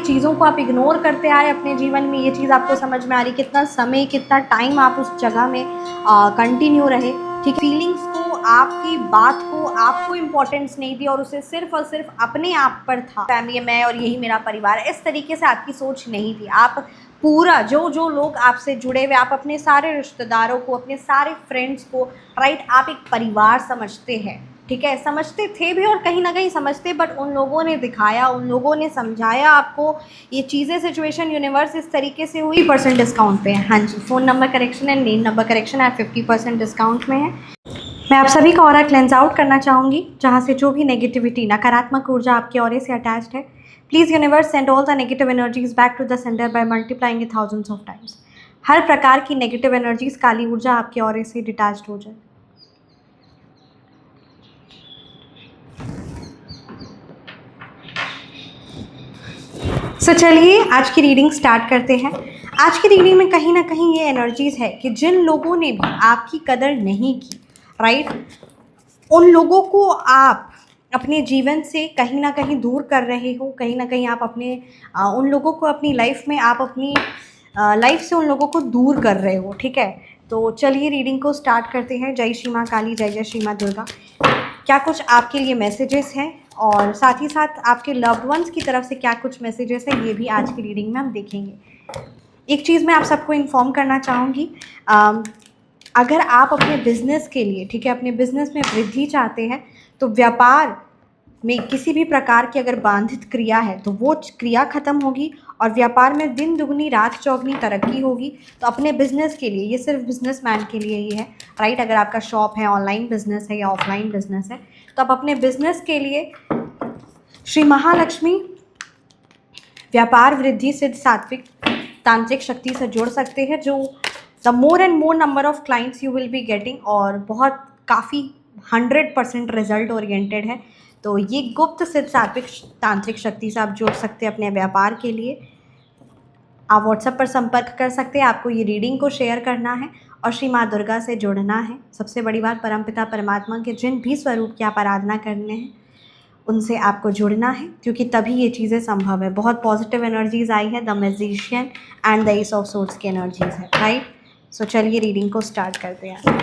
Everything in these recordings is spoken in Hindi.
चीज़ों को आप इग्नोर करते आए अपने जीवन में, ये चीज़ आपको समझ में आ रही, कितना समय कितना टाइम आप उस जगह में कंटिन्यू रहे, ठीक है। फीलिंग्स को, आपकी बात को, आपको इम्पोर्टेंस नहीं दी और उसे सिर्फ और सिर्फ अपने आप पर था, फैमिली मैं और यही मेरा परिवार, इस तरीके से आपकी सोच नहीं थी। आप पूरा जो लोग आपसे जुड़े हुए, आप अपने सारे रिश्तेदारों को, अपने सारे फ्रेंड्स को, राइट, आप एक परिवार समझते हैं, ठीक है, समझते थे भी और कहीं ना कहीं समझते, बट उन लोगों ने दिखाया, उन लोगों ने समझाया आपको ये चीज़ें, सिचुएशन, यूनिवर्स इस तरीके से हुई। 50% डिस्काउंट पे है, हाँ जी, phone number correction and name number correction आप 50% डिस्काउंट में है। मैं आप सभी का ऑरा क्लेंस आउट करना चाहूँगी, जहाँ से जो भी नेगेटिविटी, नकारात्मक ऊर्जा आपके ऑरे से अटैच्ड है, please universe send all the negative energies back to the sender by multiplying it thousands of times. हर प्रकार की नेगेटिव एनर्जीज, काली ऊर्जा आपके ऑरे से डिटैच्ड हो जाए। चलिए आज की रीडिंग स्टार्ट करते हैं। आज की रीडिंग में कहीं ना कहीं ये एनर्जीज है कि जिन लोगों ने भी आपकी कदर नहीं की, राइट, उन लोगों को आप अपने जीवन से कहीं ना कहीं दूर कर रहे हो, कहीं ना कहीं आप अपने उन लोगों को अपनी लाइफ में, आप अपनी लाइफ से उन लोगों को दूर कर रहे हो, ठीक है। तो चलिए रीडिंग को स्टार्ट करते हैं। जय श्री माँ काली, जय जय श्री माँ दुर्गा। क्या कुछ आपके लिए मैसेजेस हैं और साथ ही साथ आपके लव्ड वंस की तरफ से क्या कुछ मैसेजेस हैं, ये भी आज की रीडिंग में हम देखेंगे। एक चीज़ मैं आप सबको इन्फॉर्म करना चाहूँगी, अगर आप अपने बिजनेस के लिए, ठीक है, अपने बिजनेस में वृद्धि चाहते हैं, तो व्यापार में किसी भी प्रकार की अगर बाधित क्रिया है तो वो क्रिया खत्म होगी और व्यापार में दिन दुगनी रात चौगनी तरक्की होगी। तो अपने बिजनेस के लिए, ये सिर्फ बिजनेसमैन के लिए ही है, राइट, अगर आपका शॉप है, ऑनलाइन बिजनेस है या ऑफलाइन बिजनेस है, तो आप अपने बिजनेस के लिए श्री महालक्ष्मी व्यापार वृद्धि सिद्ध सात्विक तांत्रिक शक्ति से जुड़ सकते हैं, जो the more and more number of clients you will be getting, और बहुत काफ़ी 100% रिजल्ट ओरिएंटेड है। तो ये गुप्त सिद्ध सात्विक तांत्रिक शक्ति से आप जुड़ सकते हैं अपने व्यापार के लिए। आप व्हाट्सएप पर संपर्क कर सकते हैं, आपको ये रीडिंग को शेयर करना है और श्री माँ दुर्गा से जुड़ना है। सबसे बड़ी बात, परमपिता परमात्मा के जिन भी स्वरूप की आप आराधना करने हैं उनसे आपको जुड़ना है, क्योंकि तभी ये चीज़ें संभव है। बहुत पॉजिटिव एनर्जीज आई है, the magician and the S of swords की एनर्जीज है, राइट। सो चलिए रीडिंग को स्टार्ट करते हैं।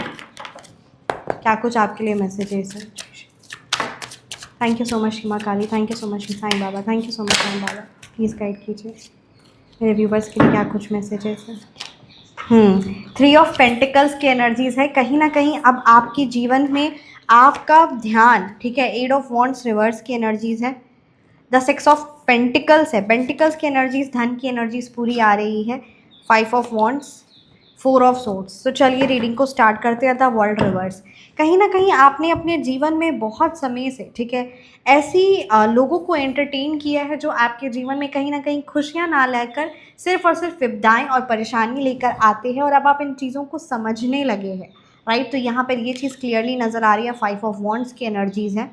क्या कुछ आपके लिए मैसेजेस हैं। Thank you so much Shri Maa Kali, thank you so much Sai Baba, thank you so much Sai Baba. Please guide कीजिए मेरे व्यूवर्स के लिए क्या कुछ मैसेजेस हैं। 3 ऑफ पेंटिकल्स की एनर्जीज है। कहीं ना कहीं अब आपके जीवन में आपका ध्यान, ठीक है, 8 ऑफ वॉन्ड्स रिवर्स की एनर्जीज है। द 6 ऑफ पेंटिकल्स है, पेंटिकल्स की एनर्जीज, धन की एनर्जीज पूरी आ रही है। 5 ऑफ वॉन्ड्स, 4 ऑफ सोर्ड्स। तो चलिए रीडिंग को स्टार्ट करते हैं। द वर्ल्ड रिवर्स, कहीं ना कहीं आपने अपने जीवन में बहुत समय से, ठीक है, ऐसी लोगों को एंटरटेन किया है जो आपके जीवन में कहीं ना कहीं खुशियाँ ना लेकर सिर्फ और सिर्फ विपदाएं और परेशानी लेकर आते हैं, और अब आप इन चीज़ों को समझने लगे हैं, राइट। तो यहाँ पर ये चीज़ क्लियरली नज़र आ रही है। 5 ऑफ वॉन्ड्स की एनर्जीज़ है।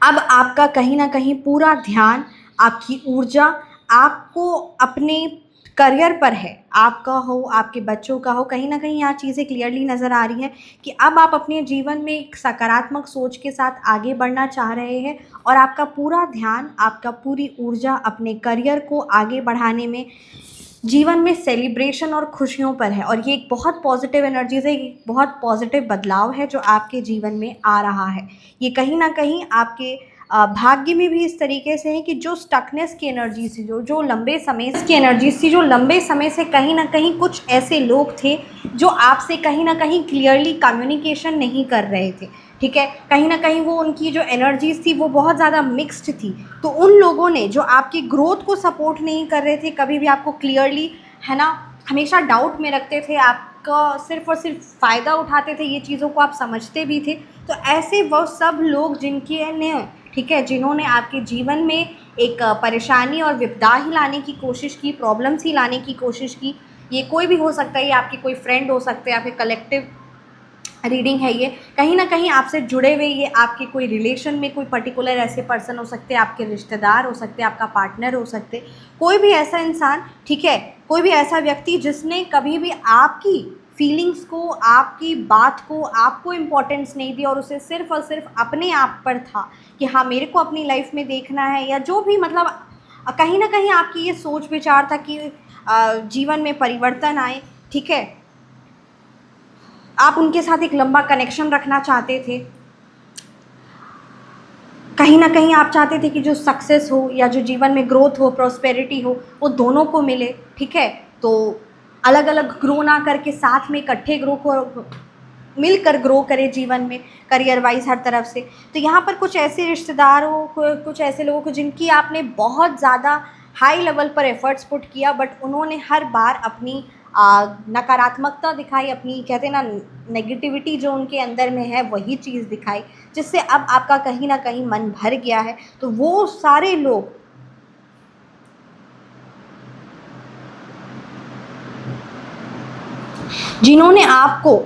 अब आपका कहीं ना कहीं पूरा ध्यान, आपकी ऊर्जा आपको अपने करियर पर है, आपका हो, आपके बच्चों का हो। कहीं ना कहीं यहाँ चीज़ें क्लियरली नज़र आ रही हैं कि अब आप अपने जीवन में एक सकारात्मक सोच के साथ आगे बढ़ना चाह रहे हैं और आपका पूरा ध्यान, आपका पूरी ऊर्जा अपने करियर को आगे बढ़ाने में, जीवन में सेलिब्रेशन और खुशियों पर है। और ये एक बहुत पॉजिटिव एनर्जीज है, एक बहुत पॉजिटिव बदलाव है जो आपके जीवन में आ रहा है। ये कहीं ना कहीं आपके भाग्य में भी इस तरीके से है कि जो स्टकनेस की एनर्जी थी, जो लंबे समय की एनर्जीज थी, जो लंबे समय से कहीं ना कहीं कुछ ऐसे लोग थे जो आपसे कहीं ना कहीं क्लियरली कम्युनिकेशन नहीं कर रहे थे, ठीक है, कहीं ना कहीं वो उनकी जो एनर्जीज थी वो बहुत ज़्यादा मिक्स्ड थी। तो उन लोगों ने जो आपकी ग्रोथ को सपोर्ट नहीं कर रहे थे, कभी भी आपको क्लियरली, है ना, हमेशा डाउट में रखते थे, आपका सिर्फ और सिर्फ फ़ायदा उठाते थे, ये चीज़ों को आप समझते भी थे। तो ऐसे वो सब लोग जिनके ने, ठीक है, जिन्होंने आपके जीवन में एक परेशानी और विपदा ही लाने की कोशिश की, प्रॉब्लम्स ही लाने की कोशिश की, ये कोई भी हो सकता है, ये आपके कोई फ्रेंड हो सकते हैं, आपके कलेक्टिव रीडिंग है ये, कहीं ना कहीं आपसे जुड़े हुए, ये आपके कोई रिलेशन में कोई पर्टिकुलर ऐसे पर्सन हो सकते हैं, आपके रिश्तेदार हो सकते हैं, आपका पार्टनर हो सकते, कोई भी ऐसा इंसान, ठीक है, कोई भी ऐसा व्यक्ति जिसने कभी भी आपकी फीलिंग्स को, आपकी बात को, आपको इम्पोर्टेंस नहीं दी और उसे सिर्फ और सिर्फ अपने आप पर था कि हाँ मेरे को अपनी लाइफ में देखना है, या जो भी मतलब कहीं ना कहीं आपकी ये सोच विचार था कि जीवन में परिवर्तन आए, ठीक है, आप उनके साथ एक लंबा कनेक्शन रखना चाहते थे। कहीं ना कहीं आप चाहते थे कि जो सक्सेस हो या जो जीवन में ग्रोथ हो, प्रॉस्पेरिटी हो, वो दोनों को मिले, ठीक है। तो अलग अलग ग्रो ना करके साथ में इकट्ठे ग्रो को मिलकर ग्रो करें जीवन में, करियर वाइज हर तरफ से। तो यहाँ पर कुछ ऐसे रिश्तेदारों को, कुछ ऐसे लोगों को जिनकी आपने बहुत ज़्यादा हाई लेवल पर एफर्ट्स पुट किया, बट उन्होंने हर बार अपनी नकारात्मकता दिखाई, अपनी कहते हैं ना नेगेटिविटी जो उनके अंदर में है वही चीज़ दिखाई, जिससे अब आपका कहीं ना कहीं मन भर गया है। तो वो सारे लोग जिन्होंने आपको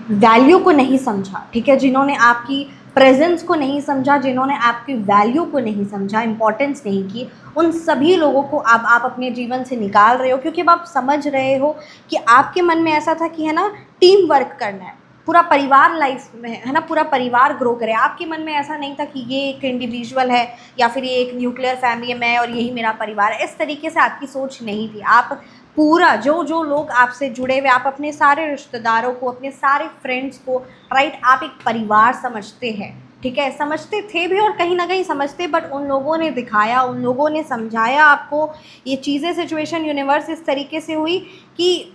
वैल्यू को नहीं समझा, ठीक है, जिन्होंने आपकी प्रेजेंस को नहीं समझा, जिन्होंने आपकी वैल्यू को नहीं समझा, इंपॉर्टेंस नहीं की, उन सभी लोगों को अब आप अपने जीवन से निकाल रहे हो, क्योंकि अब आप समझ रहे हो कि आपके मन में ऐसा था कि है ना टीम वर्क करना है, पूरा परिवार लाइफ में है ना, पूरा परिवार ग्रो करे। आपके मन में ऐसा नहीं था कि ये एक इंडिविजुअल है या फिर ये एक न्यूक्लियर फैमिली है, मैं और यही मेरा परिवार है। इस तरीके से आपकी सोच नहीं थी। आप पूरा जो जो लोग आपसे जुड़े हुए, आप अपने सारे रिश्तेदारों को, अपने सारे फ्रेंड्स को, राइट, आप एक परिवार समझते हैं, ठीक है, समझते थे भी और कहीं ना कहीं समझते, बट उन लोगों ने दिखाया, उन लोगों ने समझाया आपको ये चीज़ें, सिचुएशन, यूनिवर्स इस तरीके से हुई कि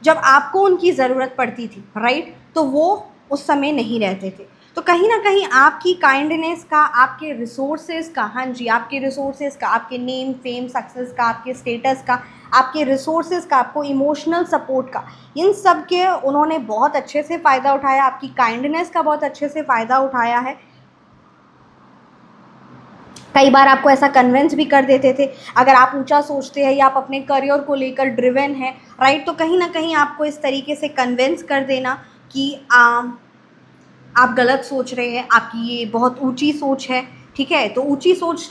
जब आपको उनकी ज़रूरत पड़ती थी, राइट, तो वो उस समय नहीं रहते थे। तो कहीं ना कहीं आपकी काइंडनेस का, आपके रिसोर्सेज का, हाँ जी, आपके रिसोर्सेज का, आपके नेम फेम सक्सेस का, आपके स्टेटस का, आपके रिसोर्सेज का, आपको इमोशनल सपोर्ट का, इन सब के उन्होंने बहुत अच्छे से फ़ायदा उठाया, आपकी काइंडनेस का बहुत अच्छे से फ़ायदा उठाया है। कई बार आपको ऐसा कन्विंस भी कर देते थे, अगर आप ऊंचा सोचते हैं या आप अपने करियर को लेकर ड्रिवन हैं, राइट, तो कहीं ना कहीं आपको इस तरीके से कन्विंस कर देना कि आप गलत सोच रहे हैं, आपकी ये बहुत ऊंची सोच है, ठीक है। तो ऊंची सोच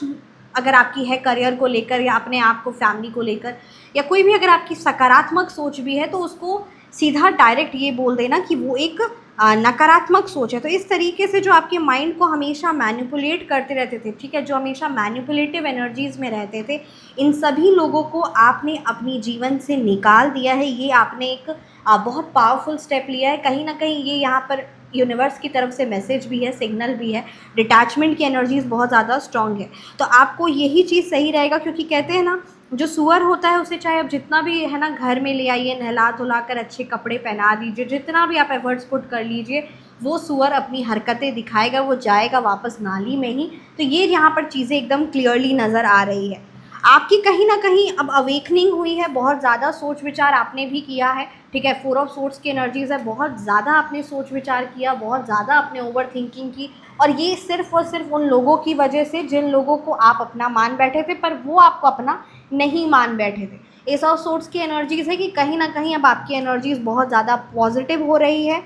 अगर आपकी है करियर को लेकर या अपने आप को, फैमिली को लेकर, या कोई भी अगर आपकी सकारात्मक सोच भी है, तो उसको सीधा डायरेक्ट ये बोल देना कि वो एक नकारात्मक सोच है। तो इस तरीके से जो आपके माइंड को हमेशा मैनिपुलेट करते रहते थे, ठीक है, जो हमेशा मैनिपुलेटिव एनर्जीज़ में रहते थे, इन सभी लोगों को आपने अपनी जीवन से निकाल दिया है। ये आपने एक बहुत पावरफुल स्टेप लिया है। कहीं ना कहीं ये यहाँ पर यूनिवर्स की तरफ से मैसेज भी है, सिग्नल भी है। डिटैचमेंट की एनर्जीज़ बहुत ज़्यादा स्ट्रॉन्ग है, तो आपको यही चीज़ सही रहेगा, क्योंकि कहते हैं ना जो सुअर होता है उसे चाहे आप जितना भी है ना घर में ले आइए, नहला धुला कर अच्छे कपड़े पहना दीजिए, जितना भी आप एफर्ट्स पुट कर लीजिए, वो सुअर अपनी हरकतें दिखाएगा, वो जाएगा वापस नाली में ही। तो ये यहाँ पर चीज़ें एकदम क्लियरली नज़र आ रही है। आपकी कहीं ना कहीं अब अवेकनिंग हुई है, बहुत ज़्यादा सोच विचार आपने भी किया है, ठीक है। 4 ऑफ सोर्ड्स की एनर्जीज़ है, बहुत ज़्यादा आपने सोच विचार किया, बहुत ज़्यादा आपने ओवर थिंकिंग की, और ये सिर्फ़ और सिर्फ उन लोगों की वजह से जिन लोगों को आप अपना मान बैठे थे, पर वो आपको अपना नहीं मान बैठे थे। एस ऑफ सोर्ड्स की एनर्जीज़ है कि कहीं ना कहीं अब आपकी एनर्जीज़ बहुत ज़्यादा पॉजिटिव हो रही है।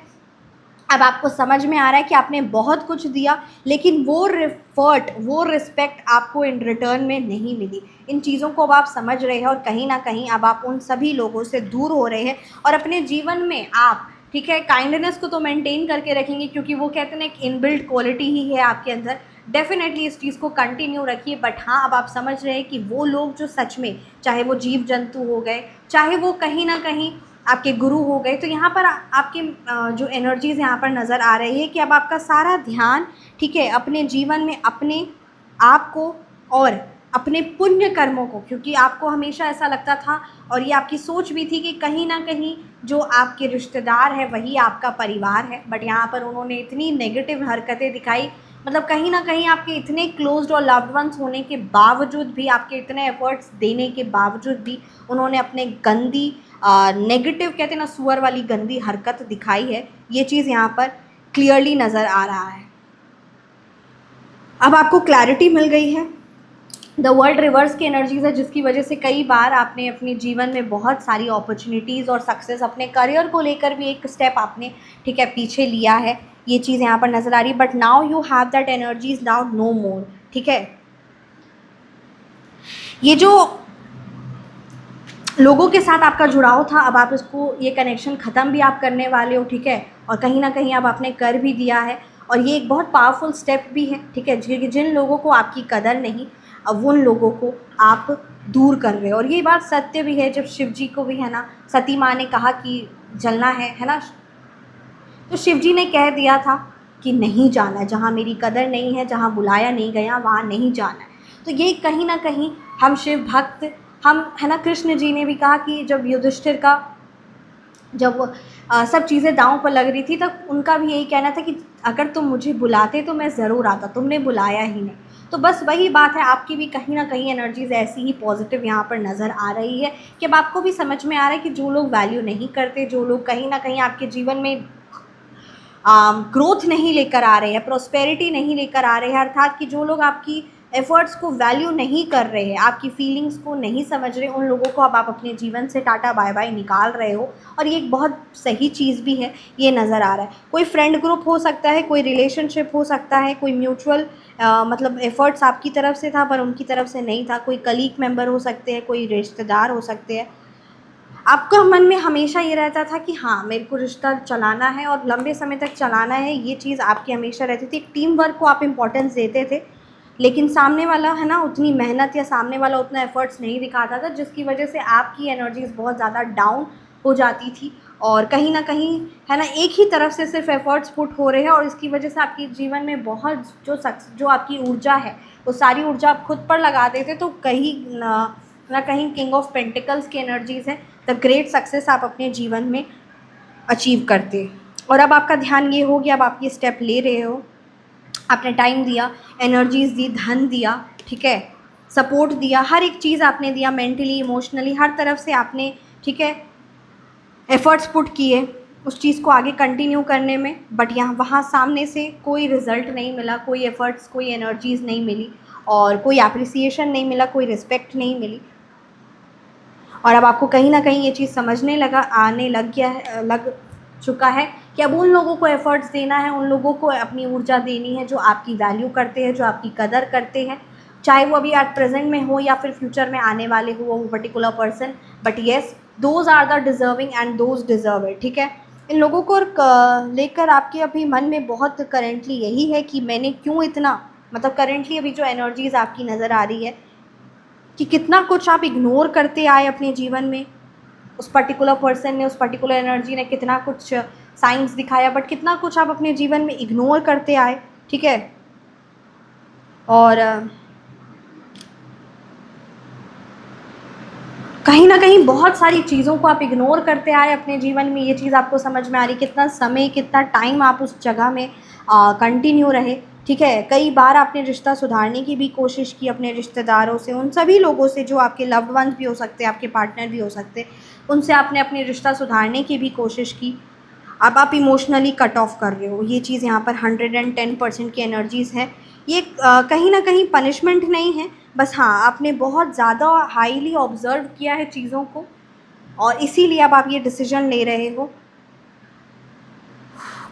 अब आपको समझ में आ रहा है कि आपने बहुत कुछ दिया, लेकिन वो रिफर्ट, वो रिस्पेक्ट आपको इन रिटर्न में नहीं मिली। इन चीज़ों को अब आप समझ रहे हैं, और कहीं ना कहीं अब आप उन सभी लोगों से दूर हो रहे हैं, और अपने जीवन में आप, ठीक है, काइंडनेस को तो मेंटेन करके रखेंगे, क्योंकि वो कहते हैं एक इनबिल्ट क्वालिटी ही है आपके अंदर। डेफिनेटली इस चीज़ को कंटिन्यू रखिए, बट हाँ, अब आप समझ रहे हैं कि वो लोग जो सच में, चाहे वो जीव जंतु हो गए, चाहे वो कहीं ना कहीं आपके गुरु हो गए, तो यहाँ पर आपके जो एनर्जीज़ यहाँ पर नज़र आ रही है कि अब आपका सारा ध्यान, ठीक है, अपने जीवन में अपने आप को और अपने पुण्य कर्मों को, क्योंकि आपको हमेशा ऐसा लगता था, और ये आपकी सोच भी थी कि कहीं ना कहीं जो आपके रिश्तेदार है वही आपका परिवार है, बट यहाँ पर उन्होंने इतनी नेगेटिव हरकतें दिखाई, मतलब कहीं ना कहीं आपके इतने क्लोज्ड और लव्ड वंस होने के बावजूद भी, आपके इतने एफर्ट्स देने के बावजूद भी, उन्होंने अपने गंदी नेगेटिव, कहते हैं ना सुअर वाली गंदी हरकत दिखाई है। ये चीज़ यहाँ पर क्लियरली नज़र आ रहा है। अब आपको क्लैरिटी मिल गई है। द वर्ल्ड रिवर्स की एनर्जीज़ है, जिसकी वजह से कई बार आपने अपने जीवन में बहुत सारी अपॉर्चुनिटीज़ और सक्सेस, अपने करियर को लेकर भी एक स्टेप आपने, ठीक है, पीछे लिया है। ये चीज़ यहाँ पर नज़र आ रही है, but now you have that energies, now no more, ठीक है। ये जो लोगों के साथ आपका जुड़ाव था, अब आप इसको, ये कनेक्शन ख़त्म भी आप करने वाले हो, ठीक है, और कहीं ना कहीं अब आपने कर भी दिया है, और ये एक बहुत पावरफुल स्टेप भी है, ठीक है, जिन लोगों को आपकी कदर नहीं, अब उन लोगों को आप दूर कर रहे हो। और ये बात सत्य भी है, जब शिव जी को भी है ना सती माँ ने कहा कि जलना है ना, तो शिव जी ने कह दिया था कि नहीं जाना, जहाँ मेरी कदर नहीं है, जहाँ बुलाया नहीं गया वहाँ नहीं जाना है। तो ये कहीं ना कहीं हम शिव भक्त, हम है ना, कृष्ण जी ने भी कहा कि जब युधिष्ठिर का जब सब चीज़ें दांव पर लग रही थी, तब उनका भी यही कहना था कि अगर तुम मुझे बुलाते तो मैं ज़रूर आता, तुमने बुलाया ही नहीं। तो बस वही बात है, आपकी भी कहीं ना कहीं एनर्जीज ऐसी ही पॉजिटिव यहाँ पर नज़र आ रही है कि अब आपको भी समझ में आ रहा है कि जो लोग वैल्यू नहीं करते, जो लोग कहीं ना कहीं आपके जीवन में ग्रोथ नहीं लेकर आ रहे हैं, प्रोस्पेरिटी नहीं लेकर आ रहे हैं, अर्थात कि जो लोग आपकी एफर्ट्स को वैल्यू नहीं कर रहे हैं, आपकी फीलिंग्स को नहीं समझ रहे, उन लोगों को अब आप अपने जीवन से टाटा बाय बाय निकाल रहे हो। और ये एक बहुत सही चीज़ भी है, ये नज़र आ रहा है। कोई फ्रेंड ग्रुप हो सकता है, कोई रिलेशनशिप हो सकता है, कोई म्यूचुअल मतलब एफर्ट्स आपकी तरफ से था पर उनकी तरफ से नहीं था, कोई कलीग मेंबर हो सकते हैं, कोई रिश्तेदार हो सकते हैं। आपका मन में हमेशा ये रहता था कि हाँ मेरे को रिश्ता चलाना है और लंबे समय तक चलाना है, ये चीज़ आपकी हमेशा रहती थी। एक टीम वर्क को आप इम्पोर्टेंस देते थे, लेकिन सामने वाला है ना उतनी मेहनत या सामने वाला उतना एफर्ट्स नहीं दिखाता था, जिसकी वजह से आपकी एनर्जीज बहुत ज़्यादा डाउन हो जाती थी। और कहीं ना कहीं है ना एक ही तरफ से सिर्फ एफर्ट्स पुट हो रहे हैं, और इसकी वजह से आपके जीवन में बहुत जो आपकी ऊर्जा है वो सारी ऊर्जा आप खुद पर लगा देते, तो कहीं ना कहीं किंग ऑफ पेंटिकल्स की एनर्जीज़ है, द ग्रेट सक्सेस आप अपने जीवन में अचीव करते। और अब आपका ध्यान ये हो गया, अब आप ये स्टेप ले रहे हो, आपने टाइम दिया, एनर्जीज़ दी, धन दिया, ठीक है, सपोर्ट दिया, हर एक चीज़ आपने दिया, मेंटली इमोशनली हर तरफ से आपने, ठीक है, एफ़र्ट्स पुट किए उस चीज़ को आगे कंटिन्यू करने में। बट यहाँ वहाँ सामने से कोई रिज़ल्ट नहीं मिला, कोई एफ़र्ट्स, कोई एनर्जीज़ नहीं मिली, और कोई एप्रिसिएशन नहीं मिला, कोई रिस्पेक्ट नहीं मिली। और अब आपको कहीं ना कहीं ये चीज़ समझने आने लग गया है, लग चुका है कि अब उन लोगों को एफ़र्ट्स देना है, उन लोगों को अपनी ऊर्जा देनी है जो आपकी वैल्यू करते हैं, जो आपकी कदर करते हैं, चाहे वो अभी एट प्रेजेंट में हो या फिर फ्यूचर में आने वाले हो वो particular person. But yes, those are the deserving and those deserve it, ठीक है। इन लोगों को लेकर आपके अभी मन में बहुत करेंटली यही है कि मैंने क्यों इतना, मतलब करेंटली अभी जो एनर्जीज़ आपकी नज़र आ रही है कि कितना कुछ आप इग्नोर करते आए अपने जीवन में, उस पर्टिकुलर पर्सन ने, उस पर्टिकुलर एनर्जी ने कितना कुछ साइंस दिखाया, बट कितना कुछ आप अपने जीवन में इग्नोर करते आए, ठीक है। और कहीं ना कहीं बहुत सारी चीज़ों को आप इग्नोर करते आए अपने जीवन में, ये चीज़ आपको समझ में आ रही, कितना समय, कितना टाइम आप उस जगह में कंटिन्यू रहे, ठीक है। कई बार आपने रिश्ता सुधारने की भी कोशिश की अपने रिश्तेदारों से, उन सभी लोगों से जो आपके लव्ड वंस भी हो सकते हैं, आपके पार्टनर भी हो सकते हैं, उनसे आपने अपने रिश्ता सुधारने की भी कोशिश की। अब आप इमोशनली कट ऑफ कर रहे हो, ये चीज़ यहाँ पर 110% की एनर्जीज़ है। ये कहीं ना कहीं पनिशमेंट नहीं है, बस हाँ आपने बहुत ज़्यादा हाईली ऑब्जर्व किया है चीज़ों को, और इसीलिए अब आप ये डिसीजन ले रहे हो।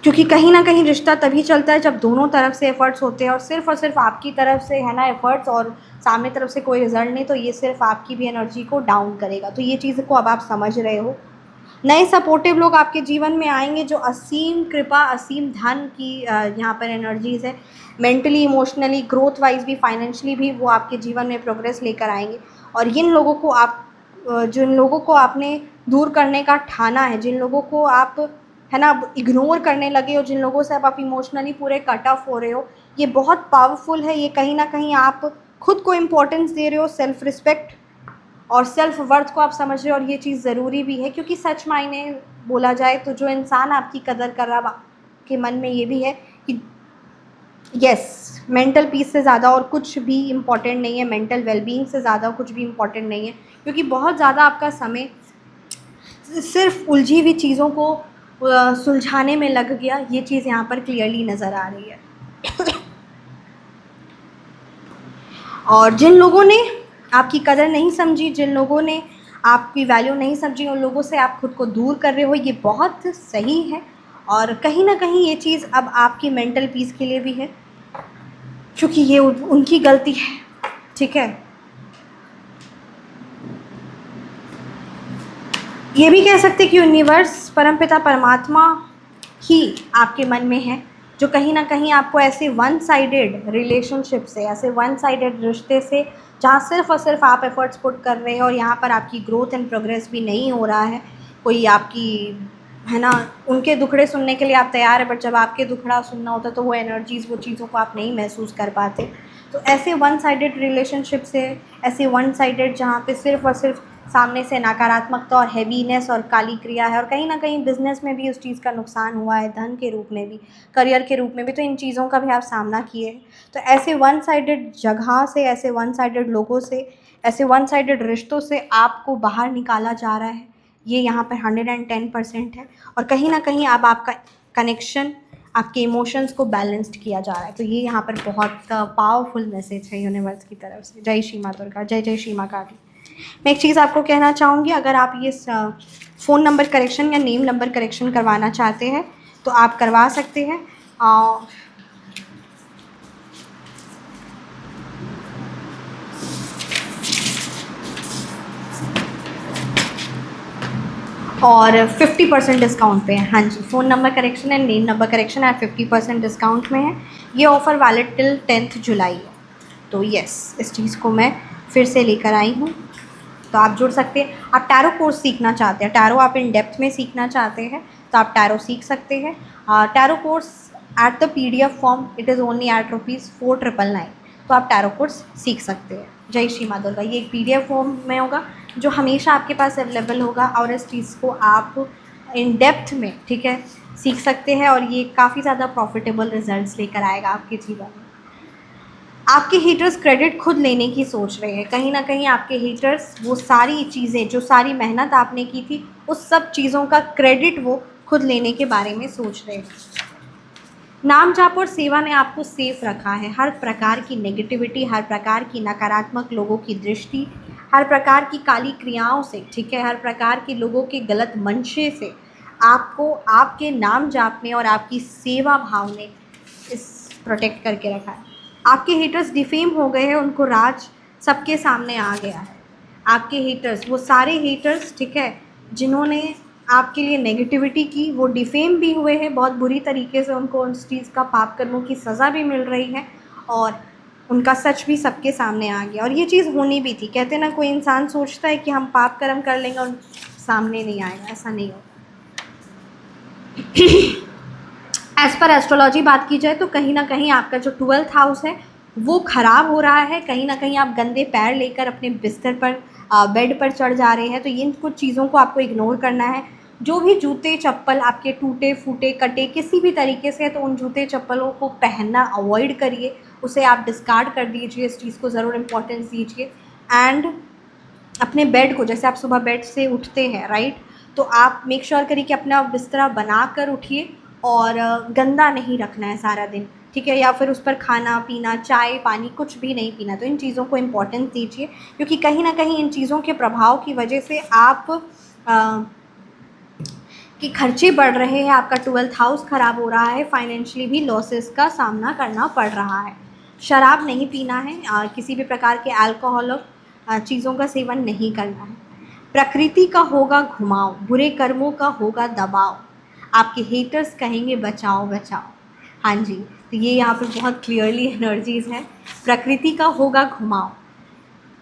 क्योंकि कहीं ना कहीं रिश्ता तभी चलता है जब दोनों तरफ से एफ़र्ट्स होते हैं, और सिर्फ आपकी तरफ से है ना एफ़र्ट्स और सामने तरफ से कोई रिज़ल्ट नहीं, तो ये सिर्फ आपकी भी एनर्जी को डाउन करेगा। तो ये चीज़ को अब आप समझ रहे हो। नए सपोर्टिव लोग आपके जीवन में आएंगे जो असीम कृपा, असीम धन की यहाँ पर एनर्जीज़ है। मेंटली, इमोशनली, ग्रोथ वाइज भी, फाइनेंशियली भी वो आपके जीवन में प्रोग्रेस लेकर आएंगे। और जिन लोगों को आपने दूर करने का ठाना है, जिन लोगों को आप है ना इग्नोर करने लगे हो, जिन लोगों से अब आप इमोशनली पूरे कट ऑफ हो रहे हो, ये बहुत पावरफुल है। ये कहीं ना कहीं आप खुद को इम्पोर्टेंस दे रहे हो, सेल्फ रिस्पेक्ट और सेल्फ वर्थ को आप समझ रहे हो, और ये चीज़ ज़रूरी भी है। क्योंकि सच मायने बोला जाए तो जो इंसान आपकी कदर कर रहा, आपके मन में ये भी है कि यस, मेंटल पीस से ज़्यादा और कुछ भी इम्पॉर्टेंट नहीं है, मेंटल वेलबींग से ज़्यादा कुछ भी इम्पॉर्टेंट नहीं है। क्योंकि बहुत ज़्यादा आपका समय सिर्फ उलझी हुई चीज़ों को सुलझाने में लग गया, ये चीज़ यहाँ पर क्लियरली नज़र आ रही है। और जिन लोगों ने आपकी कदर नहीं समझी, जिन लोगों ने आपकी वैल्यू नहीं समझी, उन लोगों से आप खुद को दूर कर रहे हो, ये बहुत सही है। और कहीं ना कहीं ये चीज़ अब आपकी मेंटल पीस के लिए भी है, क्योंकि ये उनकी गलती है, ठीक है। ये भी कह सकते कि यूनिवर्स, परमपिता परमात्मा ही आपके मन में है, जो कहीं ना कहीं आपको ऐसे वन साइडेड रिलेशनशिप से, ऐसे वन साइडेड रिश्ते से, जहाँ सिर्फ और सिर्फ आप एफर्ट्स पुट कर रहे हैं और यहाँ पर आपकी ग्रोथ एंड प्रोग्रेस भी नहीं हो रहा है, कोई आपकी, है ना, उनके दुखड़े सुनने के लिए आप तैयार है, बट जब आपके दुखड़ा सुनना होता है तो वो एनर्जीज़, वो चीज़ों को आप नहीं महसूस कर पाते। तो ऐसे वन साइडेड रिलेशनशिप से, ऐसे वन साइडेड जहाँ पे सिर्फ और सिर्फ सामने से नकारात्मकता और हैवीनेस और काली क्रिया है, और कहीं ना कहीं बिजनेस में भी उस चीज़ का नुकसान हुआ है, धन के रूप में भी, करियर के रूप में भी, तो इन चीज़ों का भी आप सामना किए हैं। तो ऐसे वन साइडेड जगह से, ऐसे वन साइडेड लोगों से, ऐसे वन साइडेड रिश्तों से आपको बाहर निकाला जा रहा है, ये यहाँ पर 110% है। और कहीं ना कहीं अब आपका कनेक्शन, आपके इमोशंस को बैलेंस्ड किया जा रहा है। तो ये यहाँ पर बहुत पावरफुल मैसेज है यूनिवर्स की तरफ से। जय श्री माँ दुर्गा, जय जय श्री माँ काली। मैं एक चीज़ आपको कहना चाहूँगी, अगर आप ये फ़ोन नंबर करेक्शन या नेम नंबर करेक्शन करवाना चाहते हैं तो आप करवा सकते हैं। और 50% डिस्काउंट पे है। हाँ जी, phone number correction and name number correction at 50% discount में है। ये ऑफ़र वैलिड टिल 10 जुलाई है। तो यस, इस चीज़ को मैं फिर से लेकर आई हूँ। तो आप जुड़ सकते हैं। आप टैरो कोर्स सीखना चाहते हैं, टैरो आप इन डेप्थ में सीखना चाहते हैं तो आप टैरो सीख सकते हैं। Tarot course at the PDF form it is only at ₹4,999। तो आप टैरो कोर्स सीख सकते हैं। जय श्री माँ दुर्गा। ये एक PDF फॉर्म में होगा जो हमेशा आपके पास अवेलेबल होगा, और इस चीज़ को आप इन डेप्थ में, ठीक है, सीख सकते हैं, और ये काफ़ी ज़्यादा प्रॉफिटेबल रिजल्ट्स लेकर आएगा आपके जीवन में। आपके हेटर्स क्रेडिट खुद लेने की सोच रहे हैं। कहीं ना कहीं आपके हेटर्स वो सारी चीज़ें, जो सारी मेहनत आपने की थी, उस सब चीज़ों का क्रेडिट वो खुद लेने के बारे में सोच रहे हैं। नाम जाप और सेवा ने आपको सेफ रखा है। हर प्रकार की नेगेटिविटी, हर प्रकार की नकारात्मक लोगों की दृष्टि, हर प्रकार की काली क्रियाओं से, ठीक है, हर प्रकार के लोगों के गलत मंशे से आपको आपके नाम जाप में और आपकी सेवा भाव ने इस प्रोटेक्ट करके रखा है। आपके हेटर्स डिफेम हो गए हैं, उनको राज सबके सामने आ गया है। आपके हेटर्स, वो सारे हेटर्स, ठीक है, जिन्होंने आपके लिए नेगेटिविटी की, वो डिफेम भी हुए हैं बहुत बुरी तरीके से। उनको उस चीज़ का पाप कर्मों की सज़ा भी मिल रही है, और उनका सच भी सबके सामने आ गया। और ये चीज़ होनी भी थी। कहते ना, कोई इंसान सोचता है कि हम पाप कर्म कर लेंगे और सामने नहीं आएगा, ऐसा नहीं होता। एज़ पर एस्ट्रोलॉजी बात की जाए तो कहीं ना कहीं आपका जो 12th हाउस है वो ख़राब हो रहा है। कहीं ना कहीं आप गंदे पैर लेकर अपने बिस्तर पर, बेड पर चढ़ जा रहे हैं। तो इन कुछ चीज़ों को आपको इग्नोर करना है। जो भी जूते चप्पल आपके टूटे फूटे कटे किसी भी तरीके से, तो उन जूते चप्पलों को पहनना अवॉइड करिए, उसे आप डिस्कार्ड कर दीजिए। इस चीज़ को ज़रूर इम्पोर्टेंस दीजिए। एंड अपने बेड को, जैसे आप सुबह बेड से उठते हैं, राइट, तो आप मेक श्योर करिए कि अपना बिस्तरा बना कर उठिए, और गंदा नहीं रखना है सारा दिन, ठीक है, या फिर उस पर खाना पीना, चाय पानी कुछ भी नहीं पीना। तो इन चीज़ों को इम्पोर्टेंस दीजिए, क्योंकि कहीं ना कहीं इन चीज़ों के प्रभाव की वजह से आप कि खर्चे बढ़ रहे हैं, आपका 12th हाउस ख़राब हो रहा है, फाइनेंशियली भी लॉसेस का सामना करना पड़ रहा है। शराब नहीं पीना है, किसी भी प्रकार के अल्कोहल चीज़ों का सेवन नहीं करना है। प्रकृति का होगा घुमाव, बुरे कर्मों का होगा दबाव, आपके हेटर्स कहेंगे बचाओ बचाओ। हाँ जी, तो ये यहाँ पर बहुत क्लियरली एनर्जीज़ है। प्रकृति का होगा घुमाव,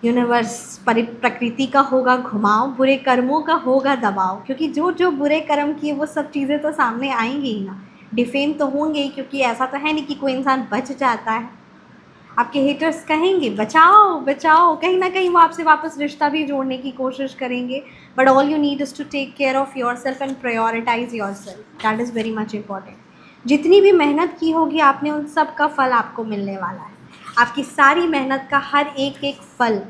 यूनिवर्स, प्रकृति का होगा घुमाव, बुरे कर्मों का होगा दबाव, क्योंकि जो जो बुरे कर्म किए वो सब चीज़ें तो सामने आएंगी ही ना, डिफेम तो होंगे ही, क्योंकि ऐसा तो है नहीं कि कोई इंसान बच जाता है। आपके हेटर्स कहेंगे बचाओ बचाओ, कहीं ना कहीं वो आपसे वापस रिश्ता भी जोड़ने की कोशिश करेंगे, but all you need is to take care of your self and prioritise your self, that is very much important. जितनी भी मेहनत की होगी आपने, उन सब का फल आपको मिलने वाला है। आपकी सारी मेहनत का हर एक एक फल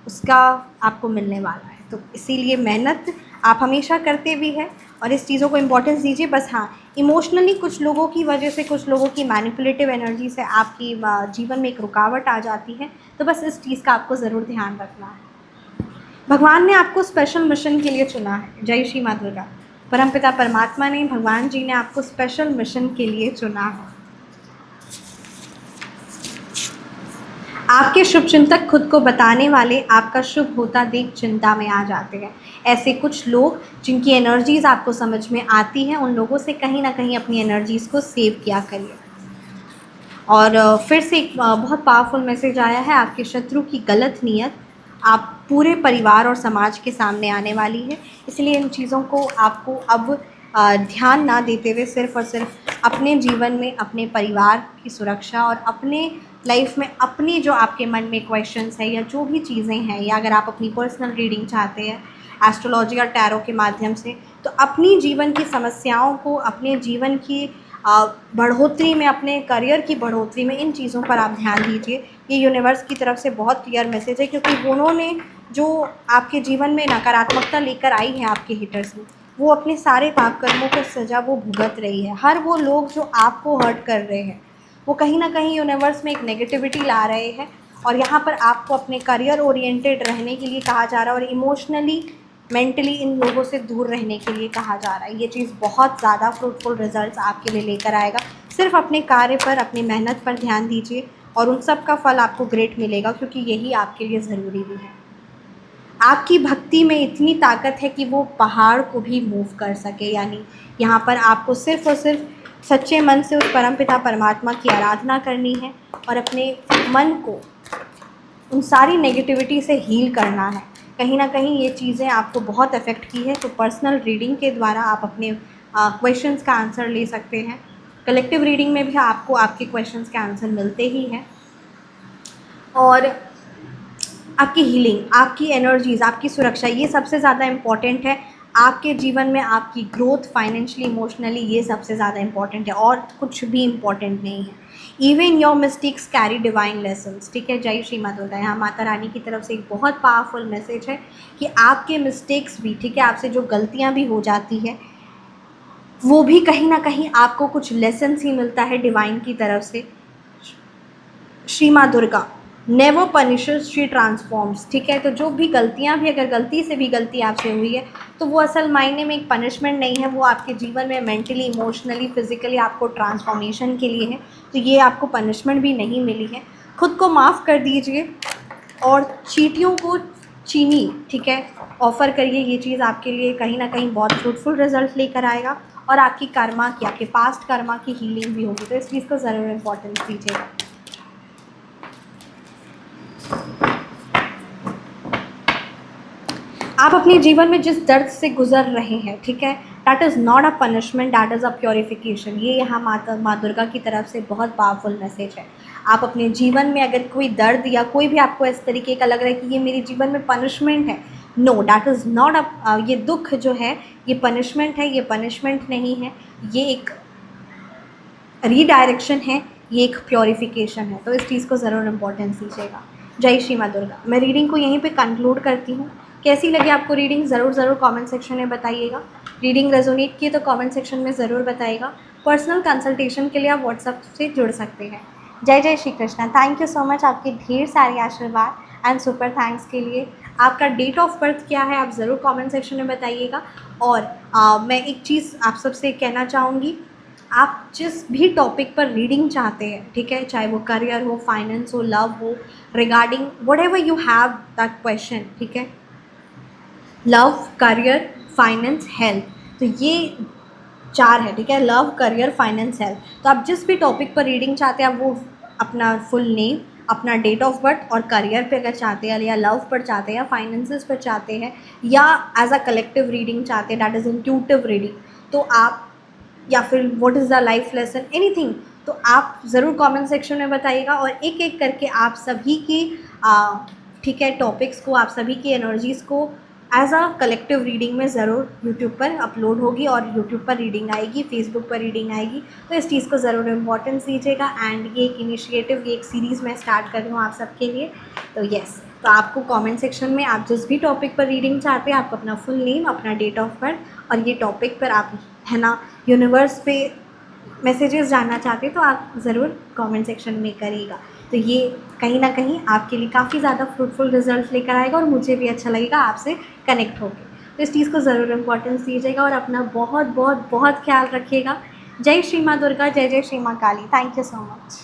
उसका आपको मिलने वाला है। तो इसीलिए मेहनत आप हमेशा करते भी हैं, और इस चीज़ों को इम्पोर्टेंस दीजिए। बस हाँ, इमोशनली कुछ लोगों की वजह से, कुछ लोगों की मैनिपुलेटिव एनर्जी से आपकी जीवन में एक रुकावट आ जाती है, तो बस इस चीज़ का आपको ज़रूर ध्यान रखना है। भगवान ने आपको स्पेशल मिशन के लिए चुना है। जय श्री माँ दुर्गा। परमपिता परमात्मा ने, भगवान जी ने आपको स्पेशल मिशन के लिए चुना है। आपके शुभचिंतक खुद को बताने वाले आपका शुभ होता देख चिंता में आ जाते हैं। ऐसे कुछ लोग जिनकी एनर्जीज़ आपको समझ में आती हैं, उन लोगों से कहीं ना कहीं अपनी एनर्जीज़ को सेव किया करिए। और फिर से एक बहुत पावरफुल मैसेज आया है, आपके शत्रु की गलत नीयत आप पूरे परिवार और समाज के सामने आने वाली है। इसलिए इन चीज़ों को आपको अब ध्यान ना देते हुए सिर्फ़ और सिर्फ अपने जीवन में अपने परिवार की सुरक्षा और अपने लाइफ में अपने जो आपके मन में क्वेश्चंस है या जो भी चीज़ें हैं, या अगर आप अपनी पर्सनल रीडिंग चाहते हैं एस्ट्रोलॉजी और टैरो के माध्यम से, तो अपनी जीवन की समस्याओं को, अपने जीवन की बढ़ोतरी में, अपने करियर की बढ़ोतरी में, इन चीज़ों पर आप ध्यान दीजिए। ये यूनिवर्स की तरफ से बहुत क्लियर मैसेज है, क्योंकि उन्होंने जो आपके जीवन में नकारात्मकता लेकर आई है आपके हिटर्स में, वो अपने सारे पाप कर्मों को सज़ा वो भुगत रही है। हर वो लोग जो आपको हर्ट कर रहे हैं वो कहीं ना कहीं यूनिवर्स में एक नेगेटिविटी ला रहे हैं, और यहाँ पर आपको अपने करियर ओरिएंटेड रहने के लिए कहा जा रहा है और इमोशनली मेंटली इन लोगों से दूर रहने के लिए कहा जा रहा है। ये चीज़ बहुत ज़्यादा फ्रूटफुल रिजल्ट्स आपके लिए लेकर आएगा। सिर्फ अपने कार्य पर, अपनी मेहनत पर ध्यान दीजिए और उन सब का फल आपको ग्रेट मिलेगा, क्योंकि यही आपके लिए ज़रूरी भी है। आपकी भक्ति में इतनी ताकत है कि वो पहाड़ को भी मूव कर सके। यानी यहाँ पर आपको सिर्फ़ और सिर्फ सच्चे मन से उस परमपिता परमात्मा की आराधना करनी है और अपने मन को उन सारी नेगेटिविटी से हील करना है। कहीं ना कहीं ये चीज़ें आपको बहुत अफेक्ट की है, तो पर्सनल रीडिंग के द्वारा आप अपने क्वेश्चंस का आंसर ले सकते हैं। कलेक्टिव रीडिंग में भी आपको आपके क्वेश्चंस के आंसर मिलते ही हैं। और आपकी हीलिंग, आपकी एनर्जीज़, आपकी सुरक्षा, ये सबसे ज़्यादा इम्पॉर्टेंट है। आपके जीवन में आपकी ग्रोथ फाइनेंशियली, इमोशनली, ये सबसे ज़्यादा इम्पॉर्टेंट है और कुछ भी इम्पॉर्टेंट नहीं है। Even your mistakes carry divine lessons. ठीक है, जय श्री माता दुर्गा। यहाँ माता रानी की तरफ से एक बहुत पावरफुल मैसेज है कि आपके मिस्टेक्स भी, ठीक है, आपसे जो गलतियाँ भी हो जाती है वो भी कहीं ना कहीं आपको कुछ लेसन्स ही मिलता है डिवाइन की तरफ से। श्री माँ Durga never punishes, she transforms. ठीक है, तो जो भी गलतियाँ भी, अगर गलती से भी गलती आपसे हुई है तो वो असल मायने में एक पनिशमेंट नहीं है, वो आपके जीवन में मेंटली, इमोशनली, फिजिकली आपको ट्रांसफॉर्मेशन के लिए है। तो ये आपको पनिशमेंट भी नहीं मिली है। खुद को माफ़ कर दीजिए और चींटियों को चीनी, ठीक है, ऑफ़र करिए। ये चीज़ आपके लिए कहीं ना कहीं बहुत फ्रूटफुल रिजल्ट लेकर आएगा और आपकी कर्मा की, आपके पास्ट कर्मा की हीलिंग भी होगी। तो इस चीज़ को ज़रूर इम्पोर्टेंस दीजिएगा। आप अपने जीवन में जिस दर्द से गुजर रहे हैं, ठीक है, that is not a punishment, that is a purification. ये यहाँ माँ दुर्गा की तरफ से बहुत पावरफुल मैसेज है। आप अपने जीवन में अगर कोई दर्द या कोई भी आपको इस तरीके का लग रहा है कि ये मेरे जीवन में पनिशमेंट है, no, that is not a, ये दुख जो है ये पनिशमेंट है, ये पनिशमेंट नहीं है, ये एक रीडायरेक्शन है, ये एक प्योरिफिकेशन है। तो इस चीज़ को ज़रूर इम्पोर्टेंस दीजिएगा। जय श्री माँ दुर्गा। मैं रीडिंग को यहीं पे कंक्लूड करती हूँ। कैसी लगी आपको रीडिंग ज़रूर कमेंट सेक्शन में बताइएगा। रीडिंग रेजोनेट की तो कमेंट सेक्शन में ज़रूर बताइएगा। पर्सनल कंसल्टेशन के लिए आप व्हाट्सएप से जुड़ सकते हैं। जय जय Shri Krishna. Thank you so much आपके ढेर सारे आशीर्वाद एंड सुपर थैंक्स के लिए। आपका डेट ऑफ बर्थ क्या है आप ज़रूर कमेंट सेक्शन में बताइएगा। और मैं एक चीज़ आप सबसे कहना चाहूँगी, आप जिस भी टॉपिक पर रीडिंग चाहते हैं, ठीक है, चाहे वो करियर हो, फाइनेंस हो, लव हो, regarding what ever you have that question, ठीक है, लव, करियर, फाइनेंस, हेल्थ, तो ये 4 है, ठीक है, लव, करियर, फाइनेंस, हेल्थ। तो आप जिस भी टॉपिक पर रीडिंग चाहते हैं, आप वो अपना फुल नेम, अपना डेट ऑफ बर्थ और करियर पे अगर चाहते हैं, या लव पर चाहते हैं, या फाइनेंसेस पर चाहते हैं, या एज अ कलेक्टिव रीडिंग चाहते हैं, दैट इज़ इंट्यूटिव रीडिंग, तो आप, या फिर what is the life lesson, anything, तो आप ज़रूर कमेंट सेक्शन में बताइएगा। और एक एक करके आप सभी की ठीक है टॉपिक्स को, आप सभी की एनर्जीज़ को एज अ कलेक्टिव रीडिंग में ज़रूर यूट्यूब पर अपलोड होगी और यूट्यूब पर रीडिंग आएगी, फेसबुक पर रीडिंग आएगी। तो इस चीज़ को ज़रूर इम्पोर्टेंस दीजिएगा। एंड ये एक इनिशिएटिव, ये एक सीरीज़ मैं स्टार्ट कर रही हूँ आप सबके लिए। तो येस, तो आपको कमेंट सेक्शन में आप जिस भी टॉपिक पर रीडिंग चाहते हैं, आप अपना फुल नेम, अपना डेट ऑफ बर्थ और ये टॉपिक पर आप, है ना, यूनिवर्स पे मैसेजेस जानना चाहते हैं, तो आप ज़रूर कमेंट सेक्शन में करिएगा। तो ये कहीं ना कहीं आपके लिए काफ़ी ज़्यादा फ्रूटफुल रिजल्ट लेकर आएगा और मुझे भी अच्छा लगेगा आपसे कनेक्ट होकर। तो इस चीज़ को ज़रूर इम्पोर्टेंस दीजिएगा और अपना बहुत बहुत बहुत ख्याल रखिएगा। जय श्री माँ दुर्गा, जय जय Shri Maa Kali. Thank you so much.